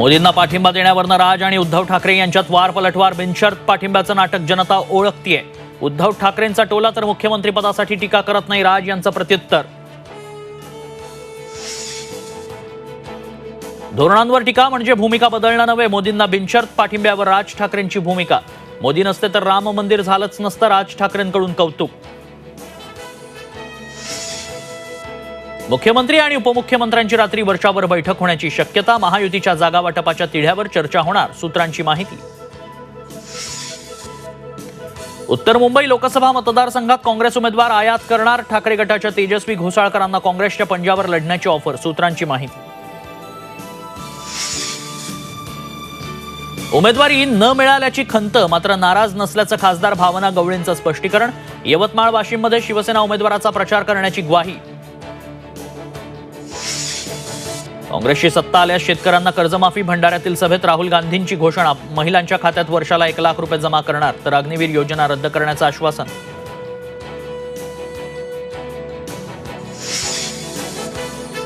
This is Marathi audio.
मोदींना पाठिंबा देण्यावरून राज आणि उद्धव ठाकरे यांच्यात वार पलटवार. बिनशर्त पाठिंब्याचं नाटक जनता ओळखतीये. उद्धव ठाकरेंचा टोला तर मुख्यमंत्रीपदासाठी टीका करत नाही. राज यांचं प्रत्युत्तर. धोरणांवर टीका म्हणजे भूमिका बदलणं नव्हे. मोदींना बिनशर्त पाठिंब्यावर राज ठाकरेंची भूमिका. मोदी नसते तर राम मंदिर झालंच नसतं. राज ठाकरेंकडून कौतुक. मुख्यमंत्री आणि उपमुख्यमंत्र्यांची रात्री वर्षावर बैठक होण्याची शक्यता. महायुतीच्या जागा वाटपाच्या तिढ्यावर चर्चा होणार. सूत्रांची माहिती. उत्तर मुंबई लोकसभा मतदारसंघात काँग्रेस उमेदवार आयात करणार. ठाकरे गटाच्या तेजस्वी घोसाळकरांना काँग्रेसच्या पंजावर लढण्याची ऑफर. सूत्रांची माहिती. उमेदवारी न मिळाल्याची खंत मात्र नाराज नसल्याचं खासदार भावना गवळींचं स्पष्टीकरण. यवतमाळ वाशिममध्ये शिवसेना उमेदवाराचा प्रचार करण्याची ग्वाही. काँग्रेसची सत्ता आल्यास शेतकऱ्यांना कर्जमाफी. भंडाऱ्यातील सभेत राहुल गांधींची घोषणा. महिलांच्या खात्यात वर्षाला 1 लाख रुपये जमा करणार तर अग्निवीर योजना रद्द करण्याचं आश्वासन.